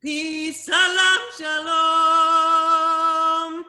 Peace, salam, shalom.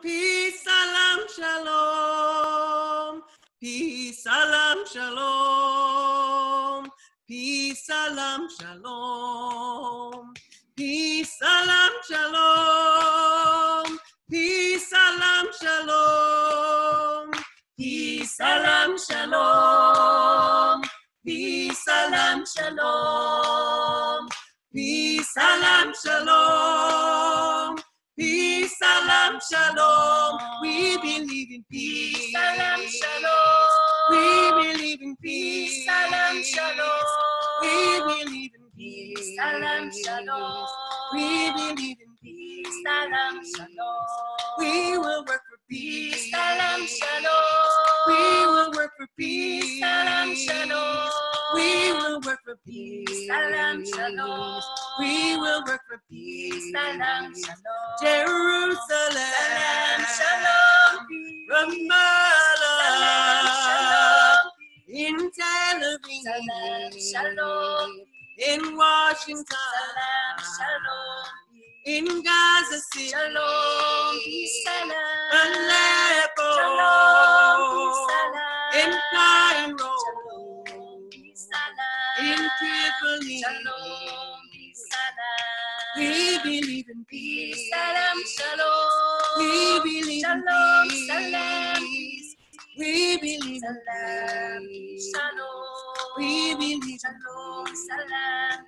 Peace, salam, shalom. Peace, salam, shalom. Peace, salam, shalom. Peace, salam, shalom. Peace, salam, shalom. Peace, salam, shalom. Peace, salam, shalom. Peace, salam, shalom. Peace, salam, shalom. We believe in peace. Salam shalom. We believe in peace. Peace, salam shalom. We believe in peace. Peace, salam shalom. We believe in Peace, peace. salam shalom. We will work for Peace, peace. salam shalom. We will work for Peace, peace. salam shalom. We will work for Peace, peace. salam shalom. We will work for Peace, peace. salam shalom. Jerusalem. Salam shalom. Ramallah. Salam shalom. In Tel Aviv. Salam shalom. In Washington. Salam shalom. In Gaza City. Shalom. Peace, salam. Aleppo. Shalom. Peace, salam. In Cairo. Shalom. Peace, salam. In Tripoli. Shalom. Peace, salam. We believe in Peace, peace. salam, shalom. We believe in Shalom, peace. salam, peace. We believe in Salam, peace. shalom. We believe in Shalom, peace. salam.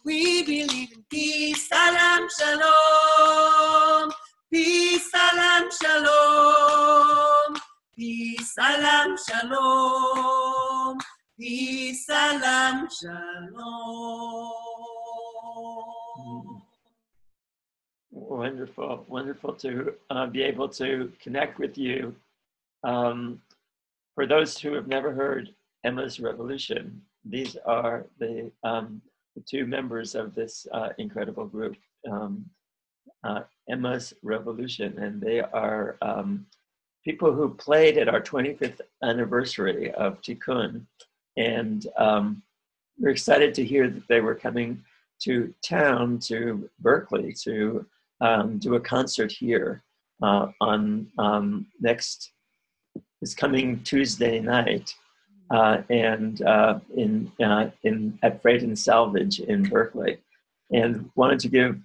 We believe in peace. Salam, shalom. Peace, salam, shalom. Peace, salam, shalom. Peace, salam, shalom. Wonderful, wonderful to be able to connect with you. For those who have never heard Emma's Revolution, these are the two members of this incredible group, Emma's Revolution, and they are people who played at our 25th anniversary of Tikkun, and we're excited to hear that they were coming to town, to Berkeley, to do a concert here on this coming Tuesday night, and at Freight and Salvage in Berkeley, and wanted to give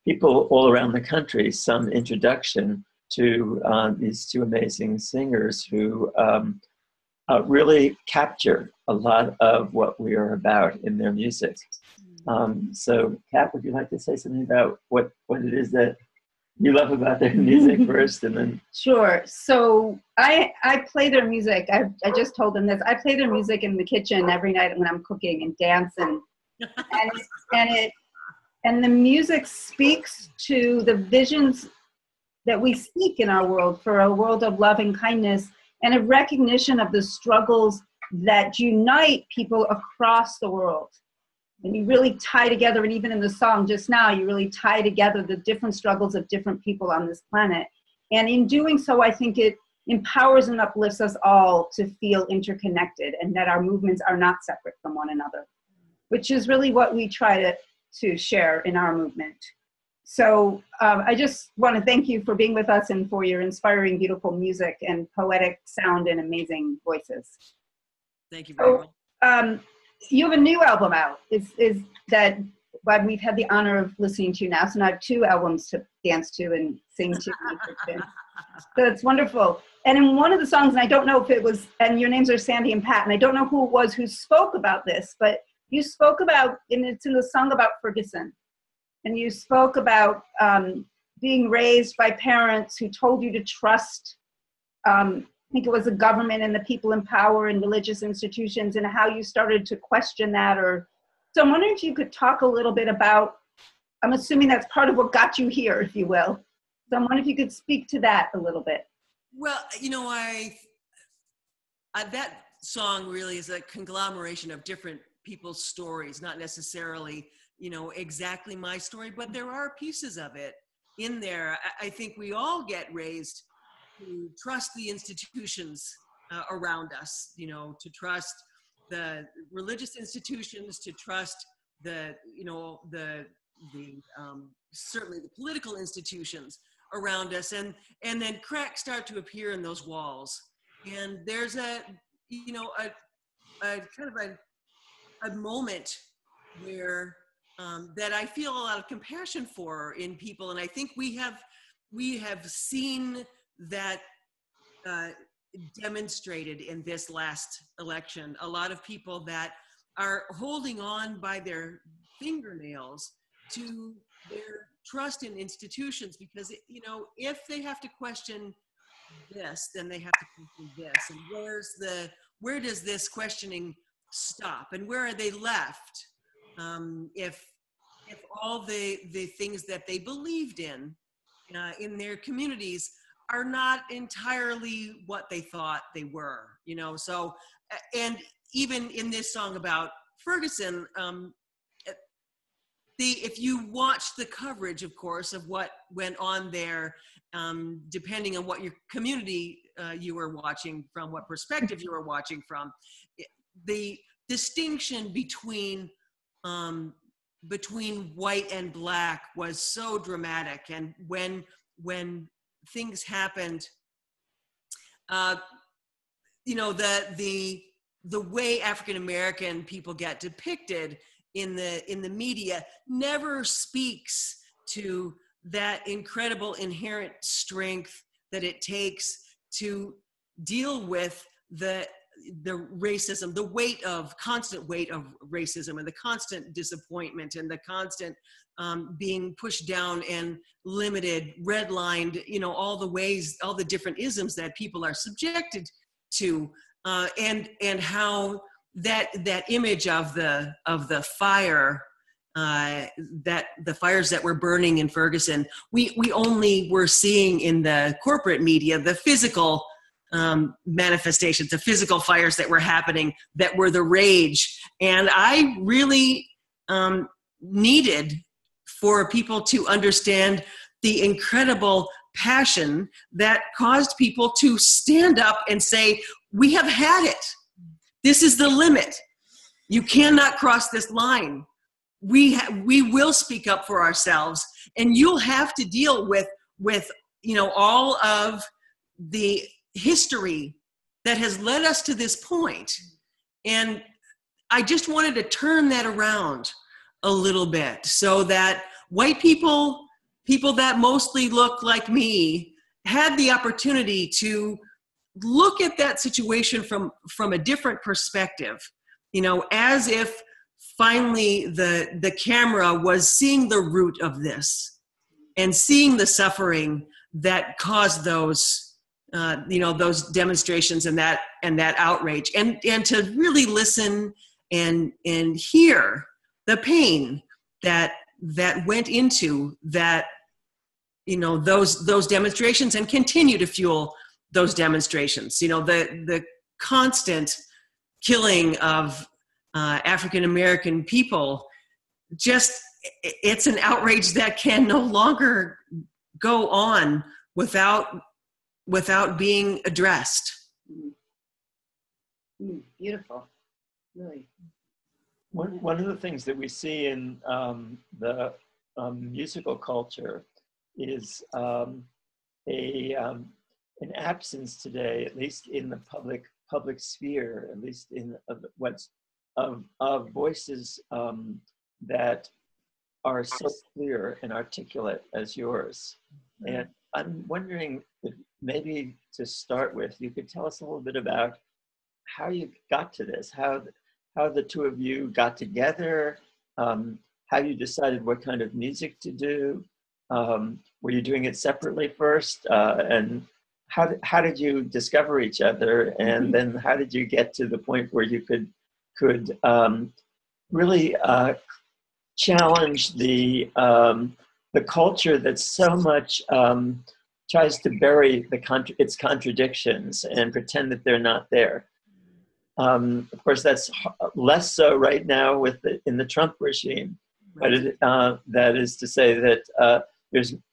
people all around the country some introduction to these two amazing singers who really capture a lot of what we are about in their music. So, Kat, would you like to say something about what it is that you love about their music first, and then? Sure. So I play their music. I just told them this. I play their music in the kitchen every night when I'm cooking and dancing, and the music speaks to the visions that we seek in our world, for a world of love and kindness, and a recognition of the struggles that unite people across the world. And you really tie together, and even in the song just now, you really tie together the different struggles of different people on this planet. And in doing so, I think it empowers and uplifts us all to feel interconnected, and that our movements are not separate from one another, which is really what we try to share in our movement. So I just want to thank you for being with us and for your inspiring, beautiful music and poetic sound and amazing voices. Thank you very much. You have a new album out. Is that what we've had the honor of listening to now? So now I have two albums to dance to and sing to. So it's wonderful. And in one of the songs, and I don't know if it was, and your names are Sandy and Pat, and I don't know who it was who spoke about this, but you spoke about, and it's in the song about Ferguson, and you spoke about being raised by parents who told you to trust, I think it was the government and the people in power and religious institutions, and how you started to question that. So I'm wondering if you could talk a little bit about, I'm assuming that's part of what got you here, if you will. So I'm wondering if you could speak to that a little bit. Well, you know, that song really is a conglomeration of different people's stories, not necessarily, you know, exactly my story, but there are pieces of it in there. I think we all get raised to trust the institutions around us, you know, to trust the religious institutions, to trust the certainly the political institutions around us, and then cracks start to appear in those walls, and there's a kind of a moment where that I feel a lot of compassion for in people, and I think we have seen that demonstrated in this last election. A lot of people that are holding on by their fingernails to their trust in institutions, because if they have to question this, then they have to question this, and where does this questioning stop, and where are they left if all the things that they believed in their communities are not entirely what they thought they were, so, and even in this song about Ferguson, if you watch the coverage, of course, of what went on there, depending on what your community you were watching from, what perspective you were watching from, the distinction between white and black was so dramatic. And when things happened, the way African American people get depicted in the media never speaks to that incredible inherent strength that it takes to deal with the racism, the constant weight of racism, and the constant disappointment, and the constant being pushed down and limited, redlined, all the ways, all the different isms that people are subjected to, and how that image of the fire, that the fires that were burning in Ferguson, we only were seeing in the corporate media the physical manifestations, the physical fires that were happening, that were the rage. And I really needed for people to understand the incredible passion that caused people to stand up and say, we have had it. This is the limit. You cannot cross this line. We will speak up for ourselves, and you'll have to deal with all of the history that has led us to this point. And I just wanted to turn that around a little bit, so that white people that mostly look like me, had the opportunity to look at that situation from a different perspective, as if finally the camera was seeing the root of this and seeing the suffering that caused those demonstrations and that outrage, and to really listen and hear the pain that went into that, those demonstrations, and continue to fuel those demonstrations. The constant killing of African American people, it's an outrage that can no longer go on without being addressed. Beautiful, really. One of the things that we see in the musical culture is an absence today, at least in the public sphere, at least in of voices that are so clear and articulate as yours. And I'm wondering if maybe to start with, you could tell us a little bit about how you got to this, how the two of you got together, how you decided what kind of music to do. Were you doing it separately first? And how did you discover each other? And then how did you get to the point where you could really challenge the culture that so much tries to bury its contradictions and pretend that they're not there? Of course, that's less so right now in the Trump regime. But that is to say that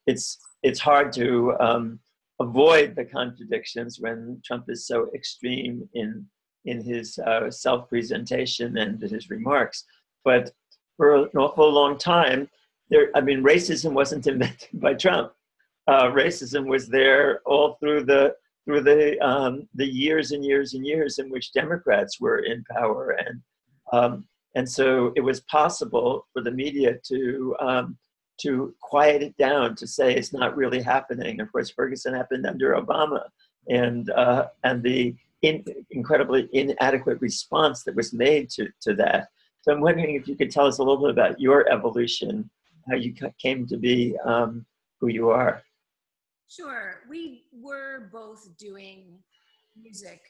it's hard to avoid the contradictions when Trump is so extreme in his self-presentation and his remarks. But for an awful long time, I mean, racism wasn't invented by Trump. Racism was there all through the years and years and years in which Democrats were in power, and so it was possible for the media to quiet it down, to say it's not really happening. Of course, Ferguson happened under Obama, and the incredibly inadequate response that was made to that. So I'm wondering if you could tell us a little bit about your evolution, how you came to be who you are. Sure. We were both doing music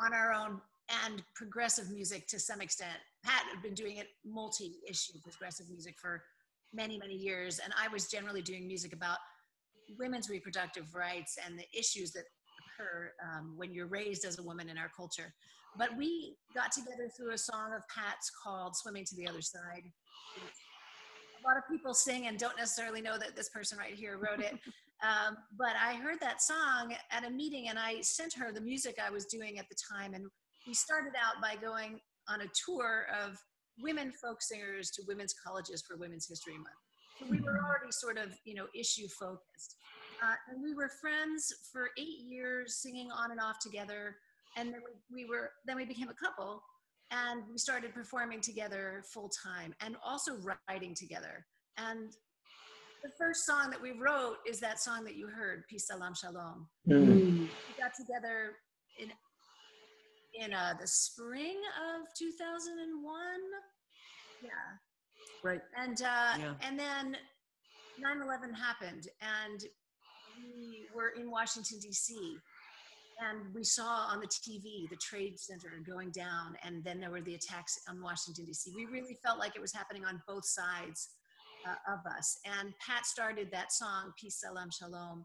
on our own, and progressive music to some extent. Pat had been doing it multi-issue progressive music for many, many years, and I was generally doing music about women's reproductive rights and the issues that occur when you're raised as a woman in our culture. But we got together through a song of Pat's called Swimming to the Other Side. A lot of people sing and don't necessarily know that this person right here wrote it. But I heard that song at a meeting, and I sent her the music I was doing at the time. And we started out by going on a tour of women folk singers to women's colleges for Women's History Month. So we were already sort of, issue focused. And we were friends for 8 years, singing on and off together. And then we became a couple, and we started performing together full time and also writing together. And the first song that we wrote is that song that you heard, Peace, Salam, Shalom. Mm. We got together in the spring of 2001. Yeah. Right. And and then 9/11 happened, and we were in Washington, D.C., and we saw on the TV the Trade Center going down, and then there were the attacks on Washington, D.C. We really felt like it was happening on both sides of us. And Pat started that song, Peace, Salam, Shalom.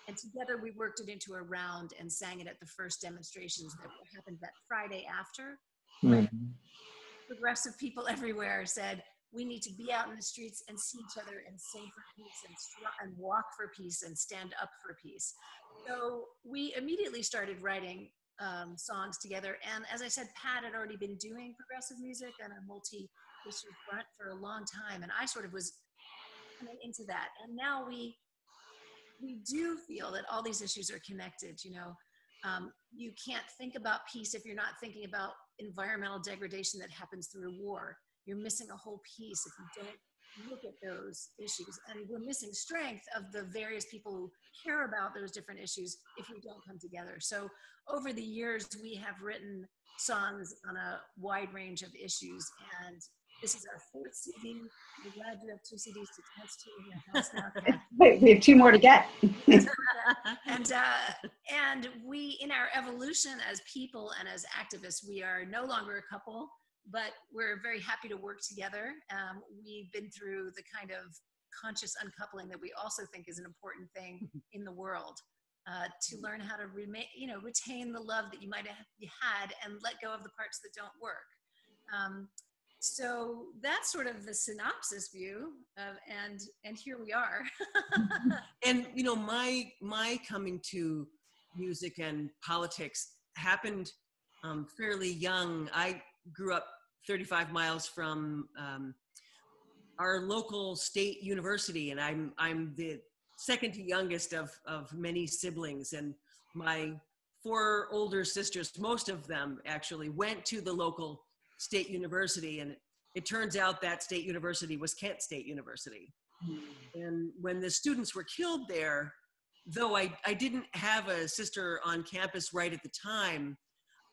And together we worked it into a round and sang it at the first demonstrations that happened that Friday after. When progressive people everywhere said, we need to be out in the streets and see each other and sing for peace and walk for peace and stand up for peace. So we immediately started writing songs together. And as I said, Pat had already been doing progressive music on a multi-issue front for a long time. And I sort of was coming into that. And now we do feel that all these issues are connected. You can't think about peace if you're not thinking about environmental degradation that happens through war. You're missing a whole piece if you don't look at those issues. And we're missing strength of the various people who care about those different issues if we don't come together. So over the years, we have written songs on a wide range of issues. And this is our fourth CD. We're glad you have 2 CDs to test to in your house now. Wait, we have 2 more to get. And we, in our evolution as people and as activists, we are no longer a couple, but we're very happy to work together. We've been through the kind of conscious uncoupling that we also think is an important thing in the world, to learn how to retain the love that you might have had and let go of the parts that don't work. So that's sort of the synopsis view, and here we are. And my coming to music and politics happened fairly young. I grew up 35 miles from our local state university, and I'm the second to youngest of many siblings, and my 4 older sisters, most of them actually went to the local state university, and it turns out that state university was Kent State University. And when the students were killed there, though I didn't have a sister on campus right at the time,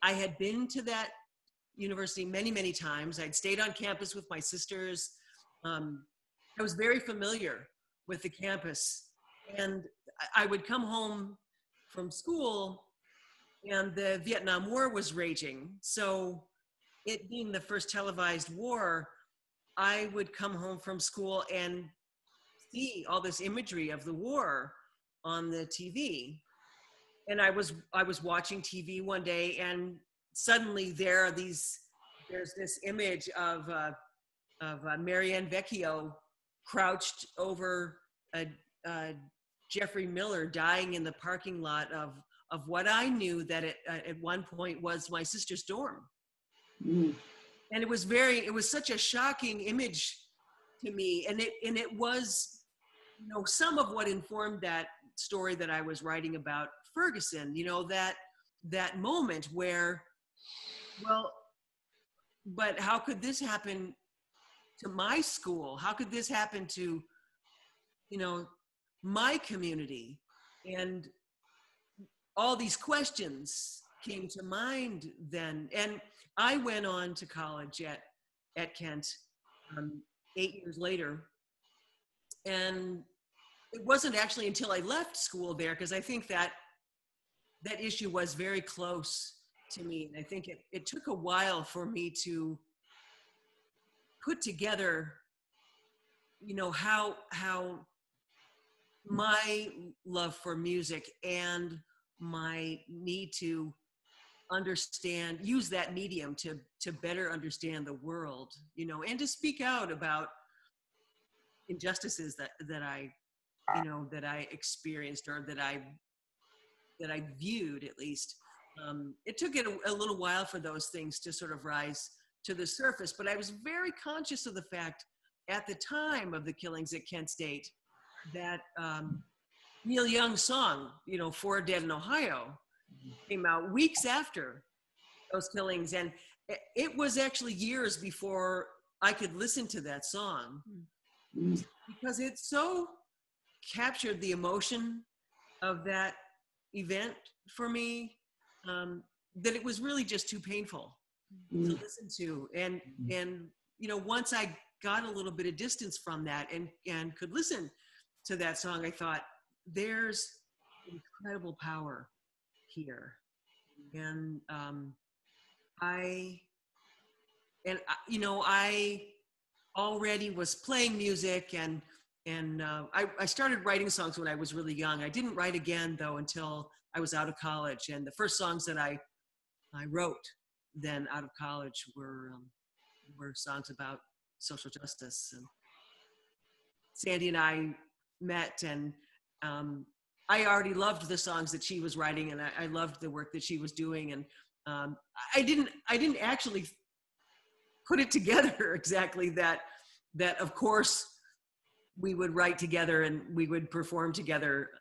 I had been to that university many, many times. I'd stayed on campus with my sisters. I was very familiar with the campus, and I would come home from school and the Vietnam War was raging. So it being the first televised war, I would come home from school and see all this imagery of the war on the TV. And I was watching TV one day, and suddenly there's this image of Marianne Vecchio crouched over Jeffrey Miller dying in the parking lot of what I knew that at one point was my sister's dorm. And it was such a shocking image to me, and it was, you know, some of what informed that story that I was writing about Ferguson, you know, that moment where, well, but how could this happen to my school? How could this happen to, you know, my community? And all these questions came to mind then. And I went on to college at Kent 8 years later. And it wasn't actually until I left school there, because I think that issue was very close to me. And I think it took a while for me to put together, you know, how my love for music and my need to use that medium to better understand the world, you know, and to speak out about injustices that I, you know, that I experienced, or that I viewed, at least. It took it a little while for those things to sort of rise to the surface, but I was very conscious of the fact at the time of the killings at Kent State that Neil Young's song, you know, "4 Dead in Ohio," came out weeks after those killings. And it was actually years before I could listen to that song, because it so captured the emotion of that event for me, that it was really just too painful to listen to. And you know, once I got a little bit of distance from that and could listen to that song, I thought, there's incredible power here. And you know, I already was playing music, and I started writing songs when I was really young. I didn't write again, though, until I was out of college. And the first songs that I wrote then out of college were songs about social justice. And Sandy and I met, and I already loved the songs that she was writing, and I loved the work that she was doing. And I didn't actually put it together exactly that of course we would write together and we would perform together.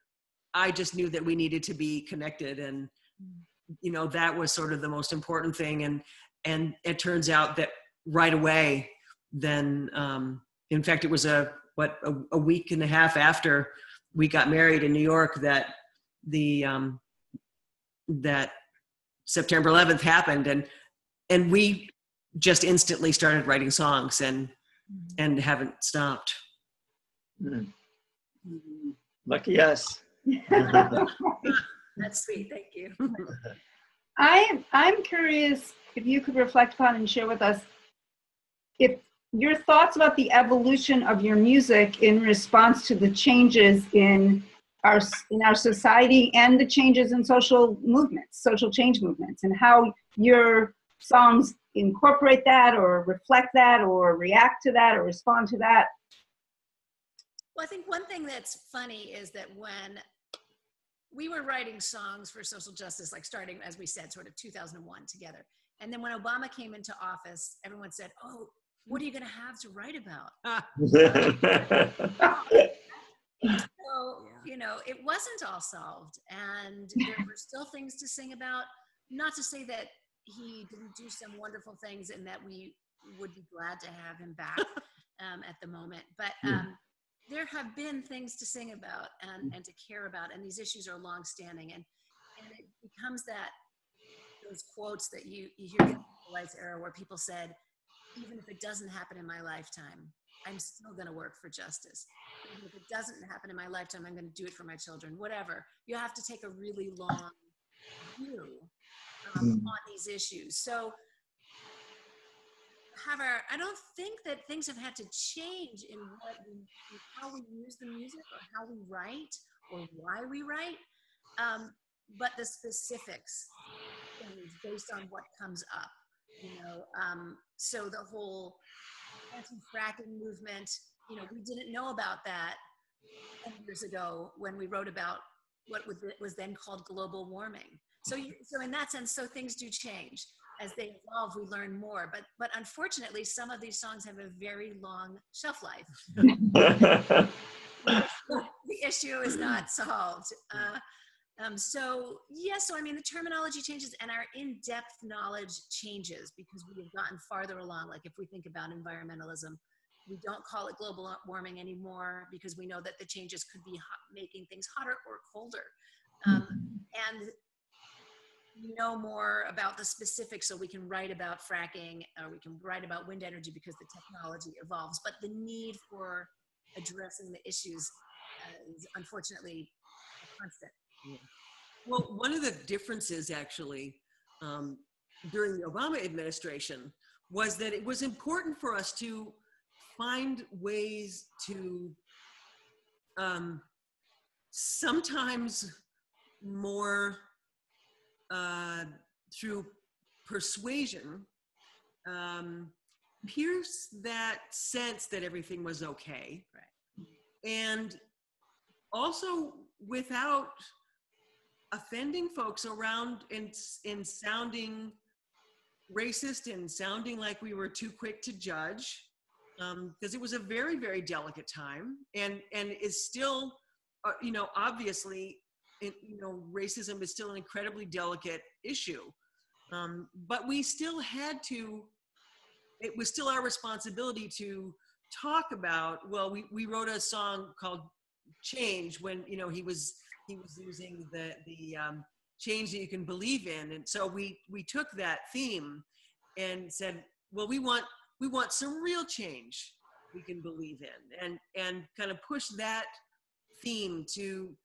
I just knew that we needed to be connected, and you know, that was sort of the most important thing. And it turns out that right away then, in fact, it was a week and a half after we got married in New York that that September 11th happened, and we just instantly started writing songs and haven't stopped. Lucky us. That's sweet. Thank you. I'm curious if you could reflect upon and share with us if your thoughts about the evolution of your music in response to the changes in our society and the changes in social change movements, and how your songs incorporate that or reflect that or react to that or respond to that. Well, I think one thing that's funny is that when we were writing songs for social justice, like starting, as we said, sort of 2001 together. And then when Obama came into office, everyone said, "Oh, what are you going to have to write about?" So, you know, it wasn't all solved. And there were still things to sing about. Not to say that he didn't do some wonderful things and that we would be glad to have him back at the moment. But there have been things to sing about and to care about, and these issues are longstanding, and it becomes those quotes that you hear in the civil rights era where people said, "Even if it doesn't happen in my lifetime, I'm still going to work for justice. Even if it doesn't happen in my lifetime, I'm going to do it for my children." Whatever. You have to take a really long view on these issues. So, however, I don't think that things have had to change in how we use the music or how we write or why we write, but the specifics change based on what comes up. You know, so the whole anti-fracking movement, you know, we didn't know about that 10 years ago when we wrote about what was then called global warming. So in that sense, so things do change. as they evolve, we learn more. But unfortunately, some of these songs have a very long shelf life. The issue is not solved. So I mean, the terminology changes and our in-depth knowledge changes because we have gotten farther along. Like if we think about environmentalism, we don't call it global warming anymore because we know that the changes could be making things hotter or colder. And we know more about the specifics, so we can write about fracking or we can write about wind energy because the technology evolves. But the need for addressing the issues is unfortunately constant. Yeah. Well, one of the differences actually during the Obama administration was that it was important for us to find ways to sometimes more through persuasion pierce that sense that everything was okay. Right. And also without offending folks around and sounding racist and sounding like we were too quick to judge, because it was a very, very delicate time, and is still, obviously, racism is still an incredibly delicate issue. But we still had to. It was still our responsibility to talk about. Well, we wrote a song called "Change" when he was using the change that you can believe in, and so we took that theme and said, well, we want some real change we can believe in, and kind of push that theme to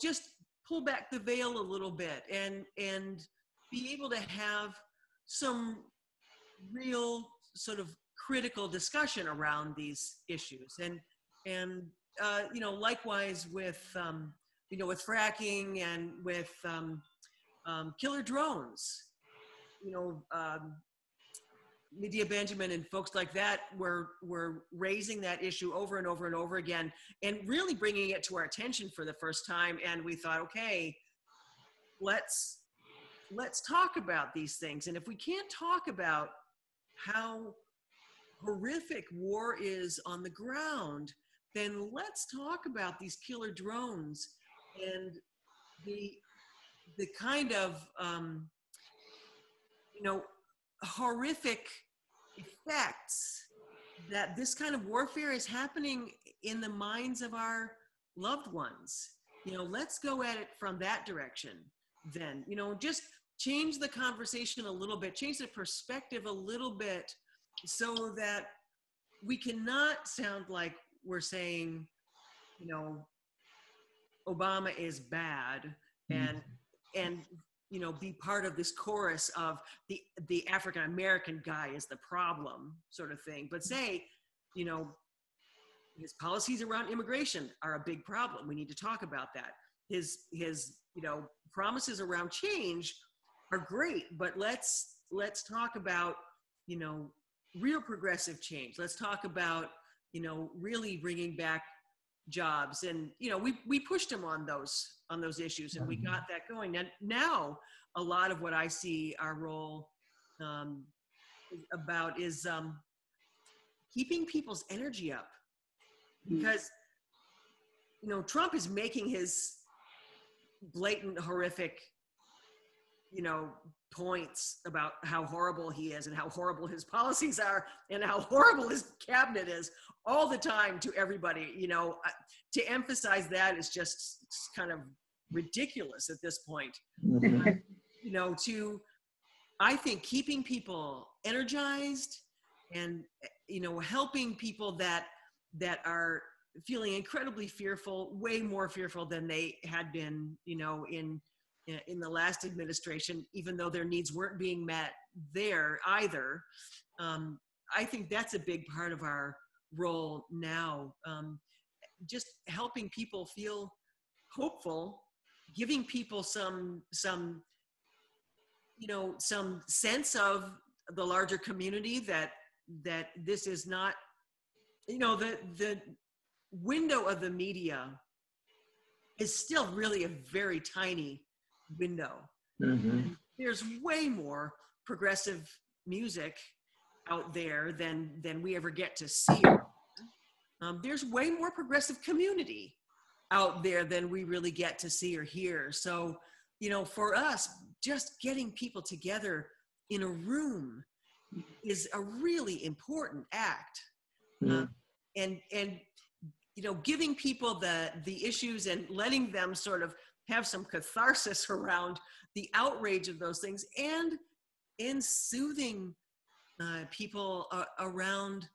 just pull back the veil a little bit and be able to have some real sort of critical discussion around these issues, and likewise with with fracking and with killer drones. Medea Benjamin and folks like that were raising that issue over and over and over again, and really bringing it to our attention for the first time. And we thought, okay, let's talk about these things. And if we can't talk about how horrific war is on the ground, then let's talk about these killer drones and the kind of horrific effects that this kind of warfare is happening in the minds of our loved ones. Let's go at it from that direction then. Just change the conversation a little bit, change the perspective a little bit, so that we cannot sound like we're saying, Obama is bad and be part of this chorus of the African American guy is the problem sort of thing, but say, his policies around immigration are a big problem. We need to talk about that. His promises around change are great, but let's talk about real progressive change. Let's talk about really bringing back jobs, and we pushed him on those issues, and we got that going. And now a lot of what I see our role about is keeping people's energy up, because Trump is making his blatant horrific points about how horrible he is and how horrible his policies are and how horrible his cabinet is all the time to everybody. To emphasize that is just kind of ridiculous at this point. I think keeping people energized and helping people that are feeling incredibly fearful, way more fearful than they had been in the last administration, even though their needs weren't being met there either. I think that's a big part of our role now. Just helping people feel hopeful, giving people some sense of the larger community that this is not, the window of the media is still really a very tiny window. Mm-hmm. there's way more progressive music out there than we ever get to see. There's way more progressive community out there than we really get to see or hear. So, you know, for us, just getting people together in a room is a really important act. And you know, giving people the issues and letting them sort of have some catharsis around the outrage of those things, and in soothing people around,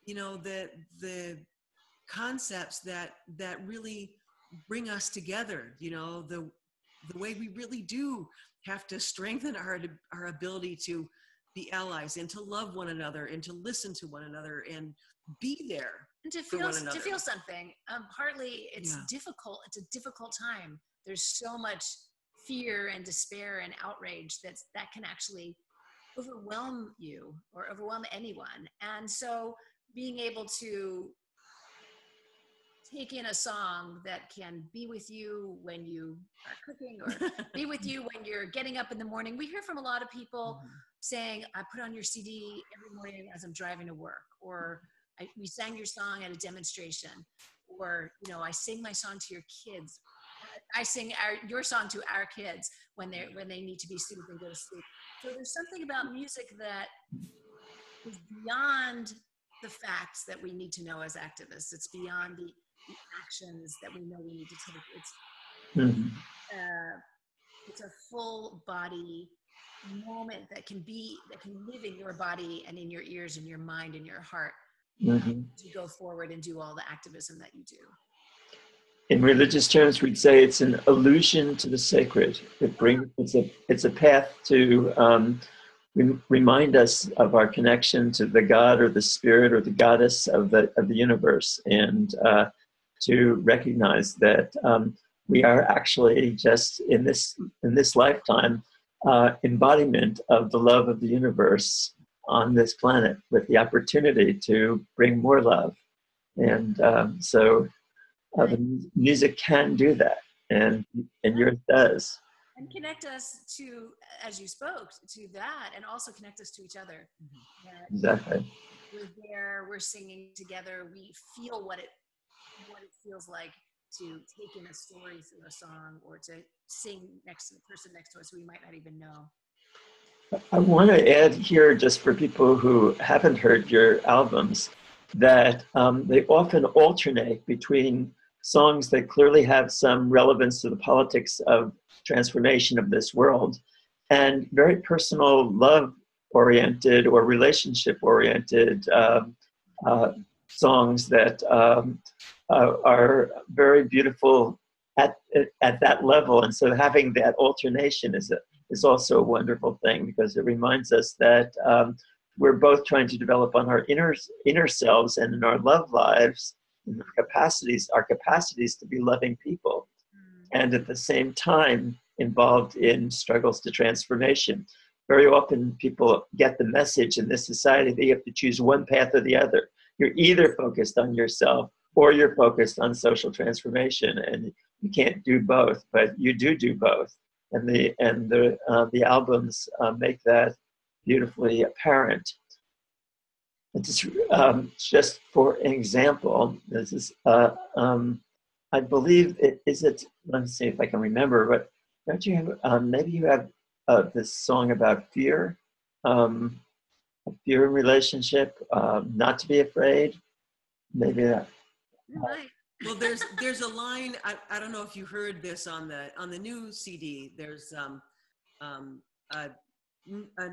you know, the concepts that really bring us together. You know, the way we really do have to strengthen our ability to be allies and to love one another and to listen to one another and be there and to for feel one another. something. Partly it's difficult. It's a difficult time. There's so much fear and despair and outrage that can actually overwhelm you or overwhelm anyone. And so being able to take in a song that can be with you when you are cooking, or be with you when you're getting up in the morning. We hear from a lot of people saying, I put on your CD every morning as I'm driving to work, or we sang your song at a demonstration, or, you know, I sing my song to your kids. I sing your song to our kids when they need to be soothed and go to sleep. So there's something about music that is beyond the facts that we need to know as activists. It's beyond the actions that we know we need to take. It's a full body moment that can live in your body and in your ears and your mind and your heart to go forward and do all the activism that you do. In religious terms, we'd say it's an allusion to the sacred. It's a path to remind us of our connection to the God or the spirit or the goddess of the universe, and to recognize that we are actually just in this lifetime embodiment of the love of the universe on this planet, with the opportunity to bring more love. And so the music can do that, and yours does. And connect us to, as you spoke, to that, and also connect us to each other. Exactly. We're there, we're singing together, we feel what it feels like to take in a story through a song, or to sing next to the person next to us who we might not even know. I want to add here, just for people who haven't heard your albums, that they often alternate between songs that clearly have some relevance to the politics of transformation of this world, and very personal, love-oriented or relationship-oriented songs that are very beautiful at that level. And so having that alternation is also a wonderful thing, because it reminds us that we're both trying to develop on our inner selves and in our love lives, and our capacities to be loving people, and at the same time involved in struggles to transformation. Very often people get the message in this society that you have to choose one path or the other. You're either focused on yourself or you're focused on social transformation, and you can't do both, but you do both. And the albums make that beautifully apparent. Just for an example, this is I believe let's see if I can remember, but don't you have maybe you have this song about fear, fear in relationship, not to be afraid, maybe that. Well, there's a line, I don't know if you heard this on the new CD. There's a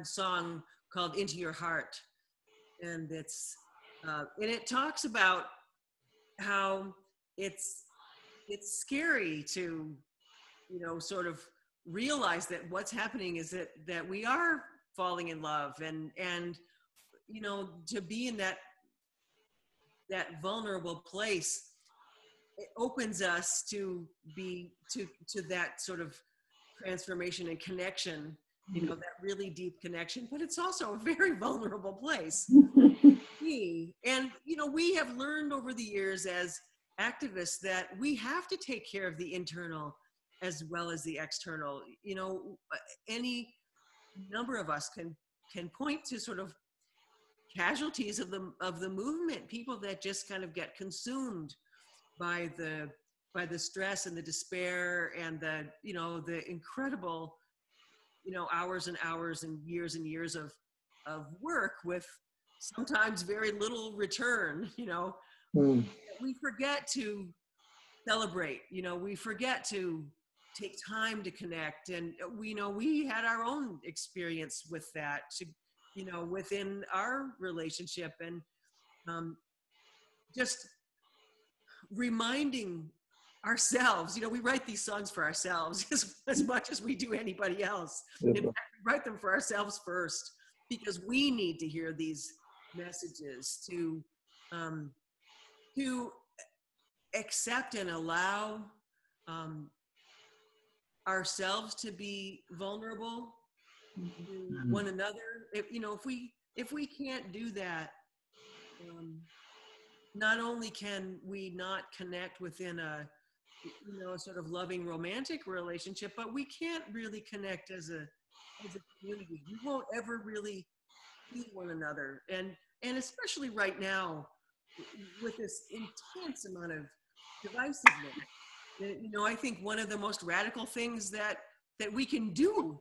song called Into Your Heart, and it talks about how it's scary to, you know, sort of realize that what's happening is that we are falling in love, and you know, to be in that vulnerable place, it opens us to that sort of transformation and connection, you know, that really deep connection. But it's also a very vulnerable place. And you know, we have learned over the years as activists that we have to take care of the internal as well as the external. You know, any number of us can point to sort of casualties of the movement, people that just kind of get consumed by the stress and the despair and the incredible, hours and hours and years of work with sometimes very little return. We forget to celebrate, we forget to take time to connect. And we had our own experience with that, within our relationship. And just reminding ourselves, we write these songs for ourselves as much as we do anybody else. In fact, we write them for ourselves first, because we need to hear these messages to accept and allow ourselves to be vulnerable to one another. If we can't do that, not only can we not connect within a sort of loving romantic relationship, but we can't really connect as a community. We won't ever really see one another, and especially right now with this intense amount of divisiveness. I think one of the most radical things that we can do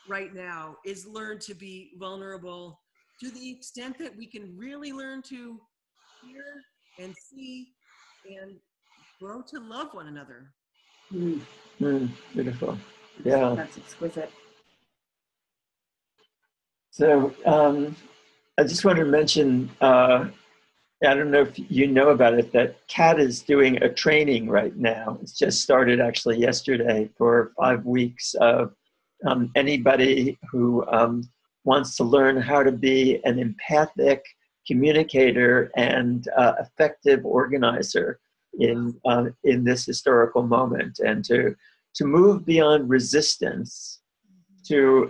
right now is learn to be vulnerable to the extent that we can really learn to hear and see and grow to love one another. Beautiful. Yeah. That's exquisite. So I just want to mention, I don't know if you know about it, that CAT is doing a training right now. It's just started actually yesterday for 5 weeks of anybody who wants to learn how to be an empathic communicator and effective organizer in this historical moment, and to move beyond resistance to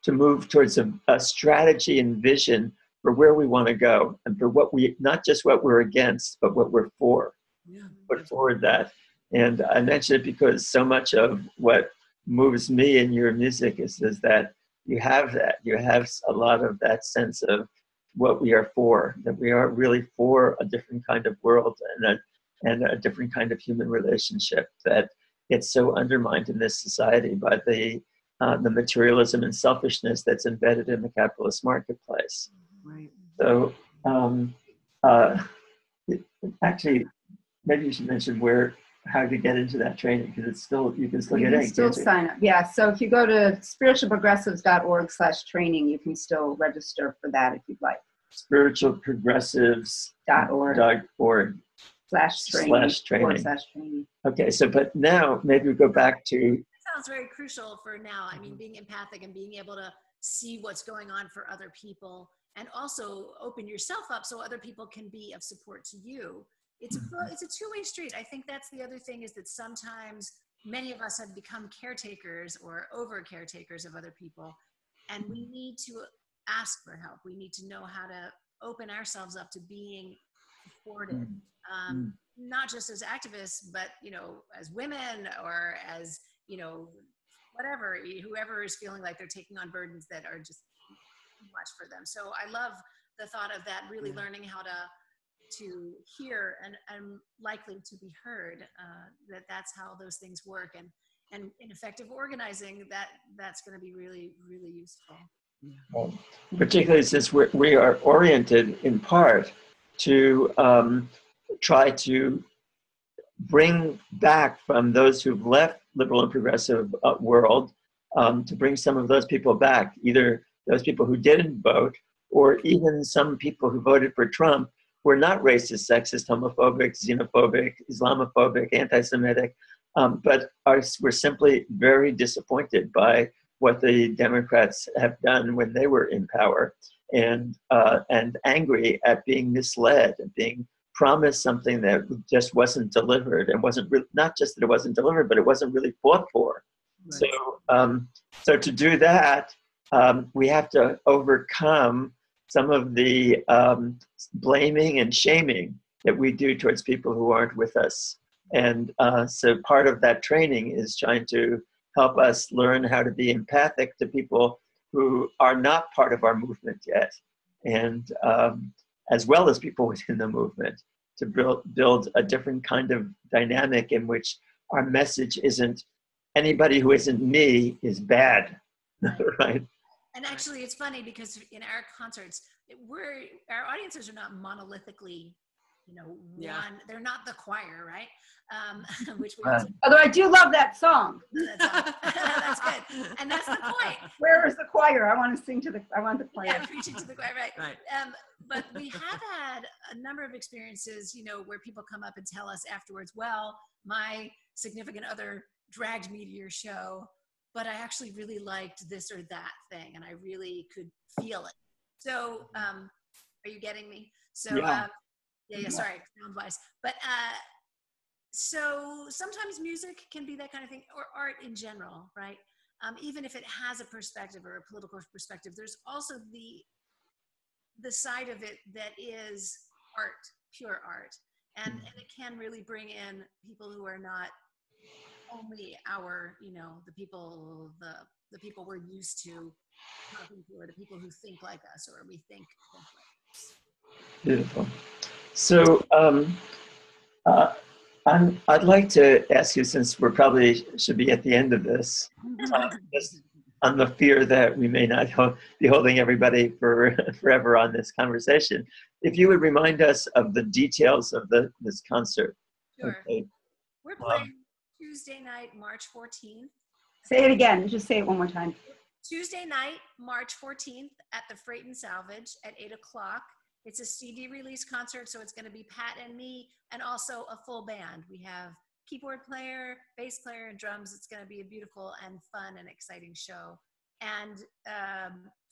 move towards a strategy and vision for where we want to go, and for not just what we're against, but what we're for. Put forward that. And I mention it because so much of what moves me in your music is that you have a lot of that sense of what we are for, that we are really for a different kind of world and a different kind of human relationship that gets so undermined in this society by the materialism and selfishness that's embedded in the capitalist marketplace. Right. So actually, maybe you should mention how to get into that training, because you can still get in. You can still sign up. Yeah. So if you go to spiritualprogressives.org/training, you can still register for that if you'd like. Spiritualprogressives.org /training. Okay. So, but now maybe we go back to. Sounds very crucial for now. I mean, being empathic and being able to see what's going on for other people, and also open yourself up so other people can be of support to you. It's a two-way street. I think that's the other thing, is that sometimes many of us have become caretakers or over caretakers of other people, and we need to ask for help. We need to know how to open ourselves up to being supported, not just as activists, but as women, or as whatever, whoever is feeling like they're taking on burdens that are just too much for them. So I love the thought of that, really learning how to hear and likely to be heard, that's how those things work. And in effective organizing, that's going to be really, really useful. Well, particularly since we are oriented in part to try to bring back from those who've left liberal and progressive world, to bring some of those people back, either those people who didn't vote, or even some people who voted for Trump who are not racist, sexist, homophobic, xenophobic, Islamophobic, anti-Semitic, but were simply very disappointed by what the Democrats have done when they were in power, and angry at being misled and being promised something that just wasn't delivered, and wasn't not just that it wasn't delivered, but it wasn't really fought for. Right. So to do that, we have to overcome some of the blaming and shaming that we do towards people who aren't with us And so part of that training is trying to help us learn how to be empathic to people who are not part of our movement yet, and as well as people within the movement, to build a different kind of dynamic in which our message isn't anybody who isn't me is bad, right? And actually, it's funny because in our concerts, our audiences are not monolithically, they're not the choir, right? Which we also, although I do love that song. that's good, and that's the point. Where is the choir? I want to sing I want the choir. Yeah, preaching to the choir, right? Right. But we have had a number of experiences, where people come up and tell us afterwards, well, my significant other dragged me to your show, but I actually really liked this or that thing, and I really could feel it. So, are you getting me? So, Yeah. Sorry, sound wise, but so sometimes music can be that kind of thing, or art in general, right? Even if it has a perspective or a political perspective, there's also the side of it that is art, pure art, and it can really bring in people who are not only our, the people we're used to talking to, or the people who think like us, or we think like us. Beautiful. So I'd like to ask you, since we're probably should be at the end of this, just on the fear that we may not be holding everybody for forever on this conversation, if you would remind us of the details of this concert. Sure. Okay. We're playing Tuesday night, March 14th. Say it again. Just say it one more time. Tuesday night, March 14th at the Freight and Salvage at 8 o'clock. It's a CD release concert, so it's going to be Pat and me, and also a full band. We have keyboard player, bass player, and drums. It's going to be a beautiful and fun and exciting show. And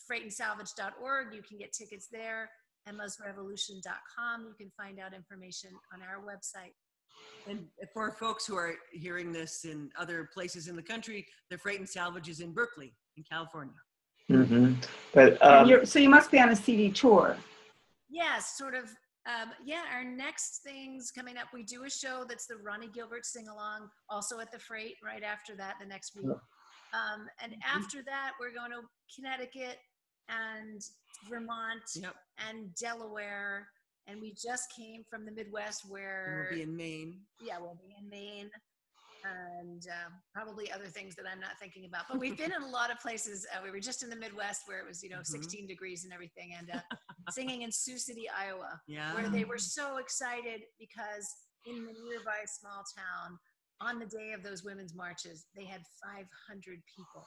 freightandsalvage.org, you can get tickets there. emmasrevolution.com, you can find out information on our website. And for folks who are hearing this in other places in the country, the Freight and Salvage is in Berkeley, in California. Mm-hmm. But so you must be on a CD tour. Yes, sort of. Our next thing's coming up. We do a show that's the Ronnie Gilbert sing-along, also at the Freight right after that, the next week. And after that, we're going to Connecticut and Vermont and Delaware. And we just came from the Midwest where... We'll be in Maine. Yeah, we'll be in Maine. And probably other things that I'm not thinking about. But we've been in a lot of places. We were just in the Midwest where it was, 16 degrees and everything. And singing in Sioux City, Iowa, where they were so excited because in the nearby small town, on the day of those women's marches, they had 500 people.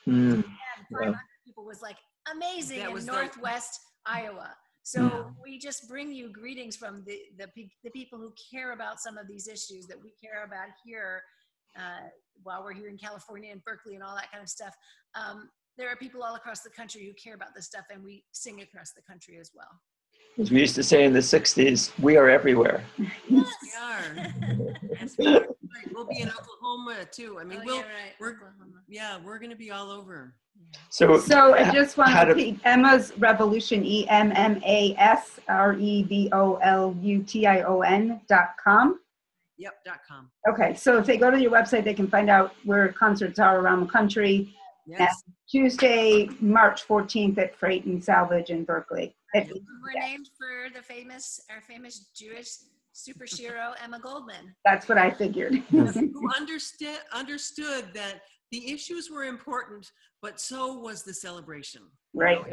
And 500 people was like amazing in Northwest Iowa. So we just bring you greetings from the people who care about some of these issues that we care about here while we're here in California and Berkeley and all that kind of stuff. There are people all across the country who care about this stuff, and we sing across the country as well. As we used to say in the 60s, we are everywhere. Yes. We are. Yes, we are. We'll be in Oklahoma too. I mean, we're going to be all over. So I just want to repeat Emma's Revolution, EMMASREVOLUTION.com. Yep, .com. Okay, so if they go to your website, they can find out where concerts are around the country. Yes. And Tuesday, March 14th at Freight and Salvage in Berkeley. We're named for our famous Jewish superhero Emma Goldman. That's what I figured. Who understood that the issues were important, but so was the celebration. Right.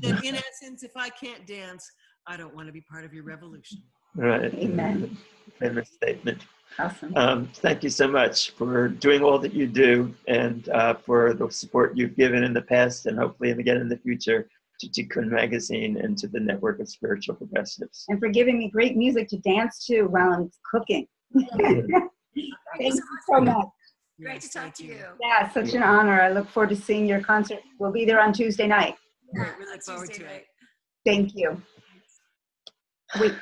That in essence, if I can't dance, I don't want to be part of your revolution. Right. Amen. Famous statement. Awesome. Thank you so much for doing all that you do, and for the support you've given in the past and hopefully again in the future to Tikkun Magazine and to the Network of Spiritual Progressives. And for giving me great music to dance to while I'm cooking. Thank you so much. Great to talk to you. Yeah, such an honor. I look forward to seeing your concert. We'll be there on Tuesday night. We look forward to it. Thank you. Wait.